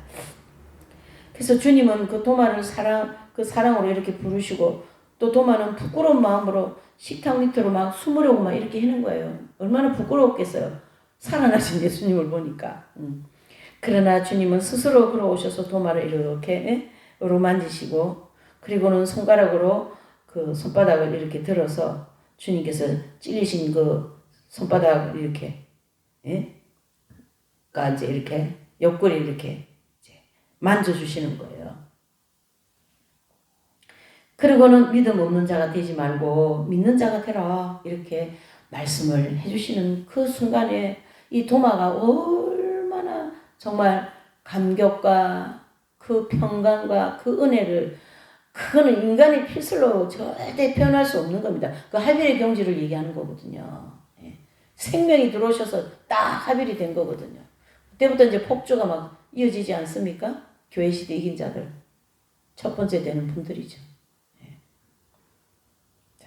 그래서 주님은 그 도마를 사랑으로 이렇게 부르시고 또 도마는 부끄러운 마음으로 식탁 밑으로 막 숨으려고 막 이렇게 하는 거예요. 얼마나 부끄러웠겠어요. 살아나신 예수님을 보니까. 그러나 주님은 스스로 걸어오셔서 도마를 이렇게 어루만지시고 그리고는 손가락으로 그 손바닥을 이렇게 들어서 주님께서 찔리신 그 손바닥을 이렇게 이제 이렇게 옆구리 이렇게 이제 만져주시는 거예요. 그리고는 믿음 없는 자가 되지 말고 믿는 자가 되라 이렇게 말씀을 해주시는 그 순간에 이 도마가 얼마나 정말 감격과 그 평강과 그 은혜를 그거는 인간의 필설로 절대 표현할 수 없는 겁니다. 그 하빌의 경지를 얘기하는 거거든요. 생명이 들어오셔서 딱 하빌이 된 거거든요. 그때부터 이제 폭주가 막 이어지지 않습니까? 교회 시대 이긴 자들 첫 번째 되는 분들이죠.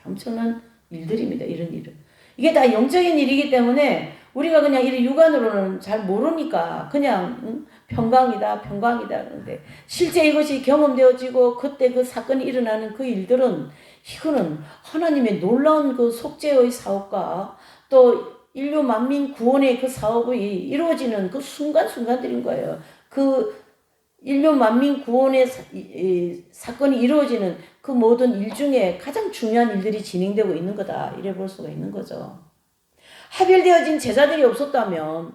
엄청난 일들입니다. 이런 일은. 이게 다 영적인 일이기 때문에 우리가 그냥 이런 육안으로는 잘 모르니까 그냥 평강이다 그러는데 실제 이것이 경험되어지고 그때 그 사건이 일어나는 그 일들은 이거는 하나님의 놀라운 그 속죄의 사업과 또 인류 만민 구원의 그 사업이 이루어지는 그 순간순간들인 거예요. 그 인류 만민 구원의 사건이 이루어지는 그 모든 일 중에 가장 중요한 일들이 진행되고 있는 거다. 이래 볼 수가 있는 거죠. 합일되어진 제자들이 없었다면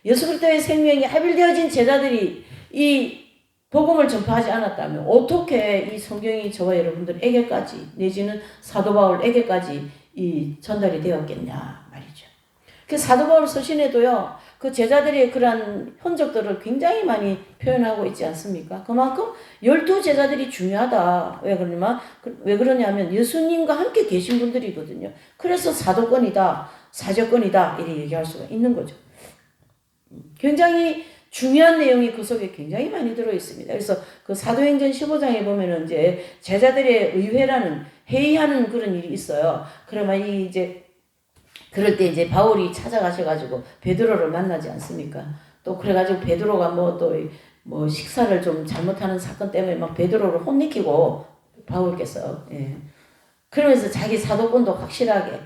예수 그리스도의 생명이 합일되어진 제자들이 이 복음을 전파하지 않았다면 어떻게 이 성경이 저와 여러분들에게까지 내지는 사도 바울에게까지 이 전달이 되었겠냐 말이죠. 그 사도 바울 서신에도요, 그 제자들의 그러한 흔적들을 굉장히 많이 표현하고 있지 않습니까? 그만큼 12제자들이 중요하다. 왜 그러냐면 예수님과 함께 계신 분들이거든요. 그래서 사도권이다, 사제권이다 이렇게 얘기할 수가 있는 거죠. 굉장히 중요한 내용이 그 속에 굉장히 많이 들어 있습니다. 그래서 그 사도행전 15장에 보면은 이제 제자들의 의회라는 회의하는 그런 일이 있어요. 그러면 이제 그럴 때 이제 바울이 찾아가셔가지고 베드로를 만나지 않습니까? 또 그래가지고 베드로가 뭐 식사를 좀 잘못하는 사건 때문에 막 베드로를 혼내키고 바울께서 그러면서 자기 사도권도 확실하게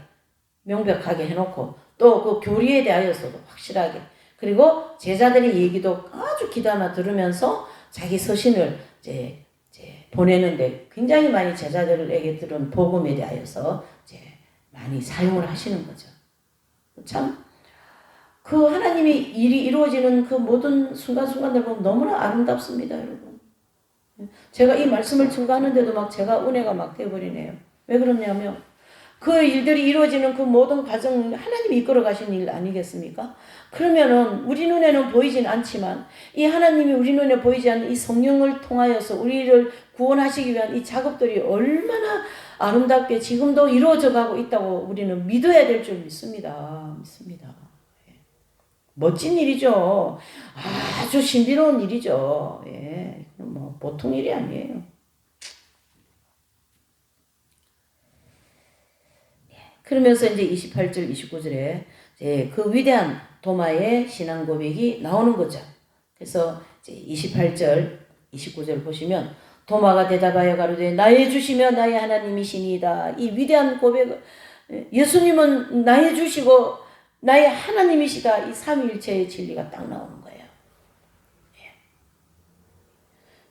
명백하게 해놓고 또 그 교리에 대하여서도 확실하게, 그리고 제자들의 얘기도 아주 귀담아 들으면서 자기 서신을 이제 보내는데 굉장히 많이 제자들에게 들은 복음에 대하여서 이제 많이 사용을 하시는 거죠. 참, 그 하나님이 일이 이루어지는 그 모든 순간순간들 보면 너무나 아름답습니다, 여러분. 제가 이 말씀을 증거하는데도 막 제가 은혜가 막 돼버리네요. 왜 그러냐면 그 일들이 이루어지는 그 모든 과정 하나님이 이끌어 가신 일 아니겠습니까? 그러면은 우리 눈에는 보이진 않지만 이 하나님이 우리 눈에 보이지 않는 이 성령을 통하여서 우리를 구원하시기 위한 이 작업들이 얼마나 아름답게 지금도 이루어져 가고 있다고 우리는 믿어야 될 줄 믿습니다. 멋진 일이죠. 아주 신비로운 일이죠. 뭐 보통 일이 아니에요. 그러면서 이제 28절, 29절에 그 위대한 도마의 신앙 고백이 나오는 거죠. 그래서 이제 28절, 29절 보시면 도마가 대답하여 가로되 나의 주시며 나의 하나님이시니이다. 이 위대한 고백, 예수님은 나의 주시고 나의 하나님이시다. 이 삼위일체의 진리가 딱 나오는 거예요.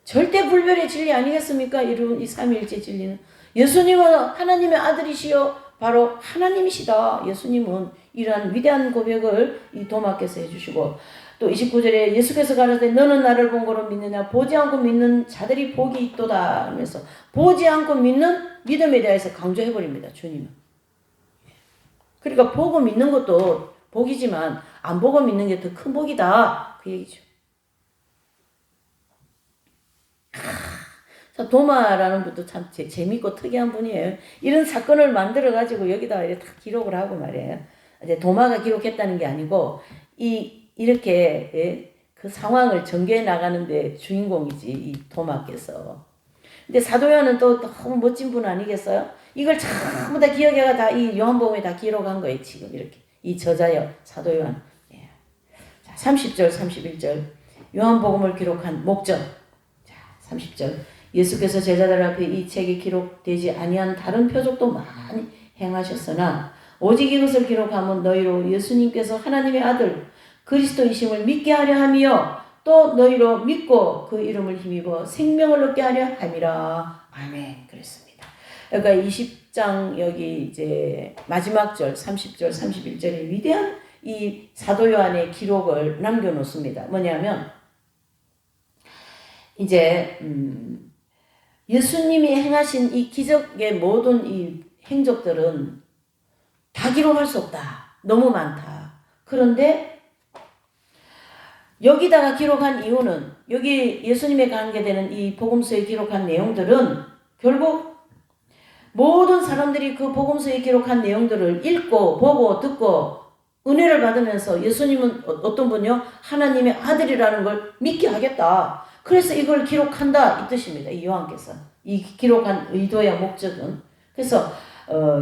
절대 불변의 진리 아니겠습니까? 이 삼위일체 진리는 예수님은 하나님의 아들이시요 바로 하나님이시다. 예수님은 이러한 위대한 고백을 이 도마께서 해주시고, 또 29절에 예수께서 가라사대 너는 나를 본 거로 믿느냐 보지 않고 믿는 자들이 복이 있도다 하면서 보지 않고 믿는 믿음에 대해서 강조해버립니다. 주님은. 그러니까 보고 믿는 것도 복이지만 안 보고 믿는 게 더 큰 복이다 그 얘기죠. 도마라는 분도 참 재밌고 특이한 분이에요. 이런 사건을 만들어가지고 여기다 이렇게 다 기록을 하고 말이에요. 이제 도마가 기록했다는 게 아니고, 이렇게 그 상황을 전개해 나가는데 주인공이지, 이 도마께서. 근데 사도 요한은 또 너무 멋진 분 아니겠어요? 이걸 전부 다 기억해가 다 이 요한복음에 다 기록한 거예요, 지금 이렇게. 이 저자요, 사도 요한. 자, 30절, 31절. 요한복음을 기록한 목적. 자, 30절. 예수께서 제자들 앞에 이 책에 기록되지 아니한 다른 표적도 많이 행하셨으나 오직 이것을 기록하면 너희로 예수님께서 하나님의 아들 그리스도이심을 믿게 하려 하며 또 너희로 믿고 그 이름을 힘입어 생명을 얻게 하려 함이라. 아멘. 그랬습니다. 그러니까 20장 여기 이제 마지막 절 30절 31절의 위대한 이 사도 요한의 기록을 남겨놓습니다. 뭐냐면 이제 예수님이 행하신 이 기적의 모든 이 행적들은 다 기록할 수 없다. 너무 많다. 그런데 여기다가 기록한 이유는, 여기 예수님에 관계되는 이 복음서에 기록한 내용들은 결국 모든 사람들이 그 복음서에 기록한 내용들을 읽고 보고 듣고 은혜를 받으면서 예수님은 어떤 분이요? 하나님의 아들이라는 걸 믿게 하겠다. 그래서 이걸 기록한다 이 뜻입니다. 이 요한께서 이 기록한 의도야 목적은. 그래서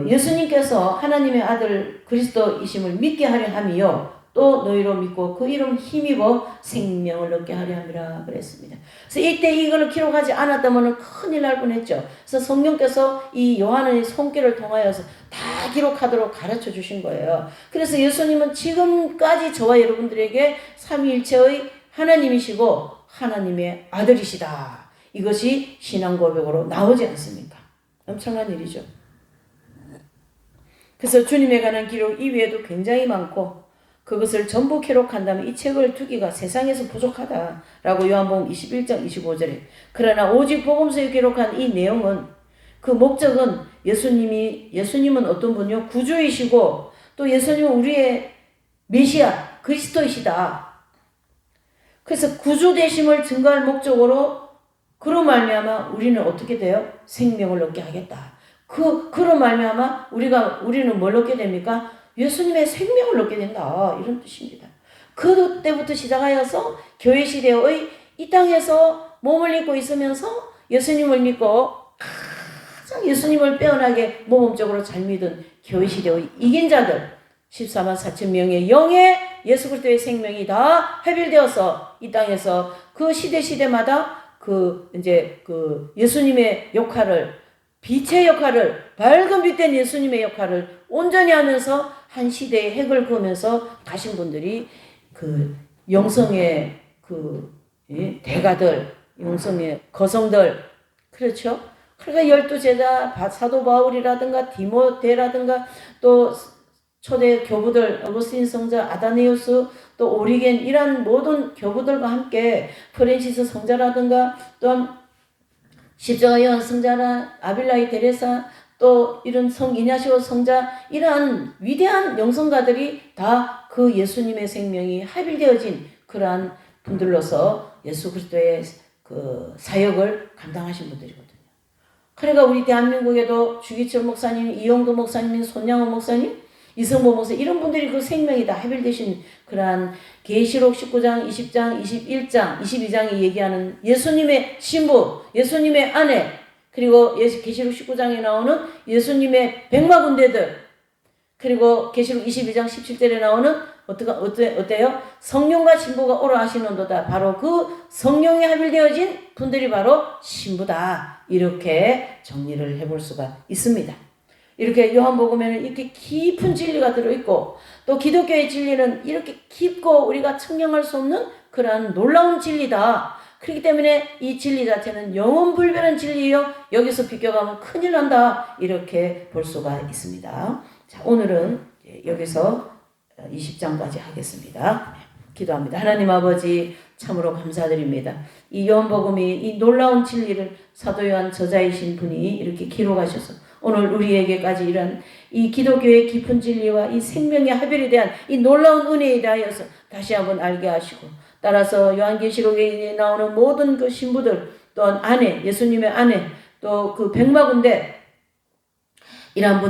예수님께서 하나님의 아들 그리스도이심을 믿게 하려 함이요 또 너희로 믿고 그 이름 힘입어 생명을 얻게 하려 함이라 그랬습니다. 그래서 이때 이걸 기록하지 않았다면 큰일 날 뻔했죠. 그래서 성령께서 이 요한의 손길을 통하여서 다 기록하도록 가르쳐 주신 거예요. 그래서 예수님은 지금까지 저와 여러분들에게 삼위일체의 하나님이시고 하나님의 아들이시다. 이것이 신앙 고백으로 나오지 않습니까? 엄청난 일이죠. 그래서 주님에 관한 기록 이외에도 굉장히 많고, 그것을 전부 기록한다면 이 책을 두기가 세상에서 부족하다라고 요한복음 21장 25절에. 그러나 오직 복음서에 기록한 이 내용은 그 목적은 예수님은 어떤 분이요? 구주이시고 또 예수님은 우리의 메시아 그리스도이시다. 그래서 구주 되심을 증거할 목적으로 그로 말미암아 우리는 어떻게 돼요? 생명을 얻게 하겠다. 그로 말미암아 우리는 뭘 얻게 됩니까? 예수님의 생명을 얻게 된다. 이런 뜻입니다. 그때부터 시작하여서 교회 시대의 이 땅에서 몸을 입고 있으면서 예수님을 믿고 가장 예수님을 빼어나게 모범적으로 잘 믿은 교회 시대의 이긴 자들 14만 4천 명의 영의 예수 그리스도의 생명이 다 해빌되어서 이 땅에서 그 시대마다 예수님의 역할을, 빛의 역할을, 밝은 빛된 예수님의 역할을 온전히 하면서 한 시대의 핵을 그으면서 가신 분들이 영성의 대가들, 영성의 거성들, 그렇죠? 그러니까 12제자, 사도 바울이라든가 디모데라든가 또 초대 교부들, 어거스틴 성자, 아다네우스, 또 오리겐 이런 모든 교부들과 함께 프랜시스 성자라든가 또 십자가 요한 성자나 아빌라이 데레사 또 이런 성 이냐시오 성자 이러한 위대한 영성가들이 다 그 예수님의 생명이 합일되어진 그러한 분들로서 예수 그리스도의 그 사역을 감당하신 분들이거든요. 그러니까 우리 대한민국에도 주기철 목사님, 이용도 목사님, 손양호 목사님, 이성보 목사 이런 분들이 그 생명이 다 해별되신 그러한 계시록 19장, 20장, 21장, 22장이 얘기하는 예수님의 신부, 예수님의 아내, 그리고 계시록 19장에 나오는 예수님의 백마군대들, 그리고 계시록 22장 17절에 나오는 어때요? 성령과 신부가 오라 하시는도다. 바로 그 성령이 합일되어진 분들이 바로 신부다. 이렇게 정리를 해볼 수가 있습니다. 이렇게 요한복음에는 이렇게 깊은 진리가 들어있고 또 기독교의 진리는 이렇게 깊고 우리가 측량할 수 없는 그러한 놀라운 진리다. 그렇기 때문에 이 진리 자체는 영원불변한 진리요. 여기서 비껴가면 큰일 난다. 이렇게 볼 수가 있습니다. 자, 오늘은 여기서 20장까지 하겠습니다. 기도합니다. 하나님 아버지 참으로 감사드립니다. 이 요한복음이 이 놀라운 진리를 사도 요한 저자이신 분이 이렇게 기록하셔서 오늘 우리에게까지 이런 이 기독교의 깊은 진리와 이 생명의 합일에 대한 이 놀라운 은혜에 대하여서 다시 한번 알게 하시고 따라서 요한계시록에 나오는 모든 그 신부들 또한 아내, 예수님의 아내 또 그 백마군대 이러한 분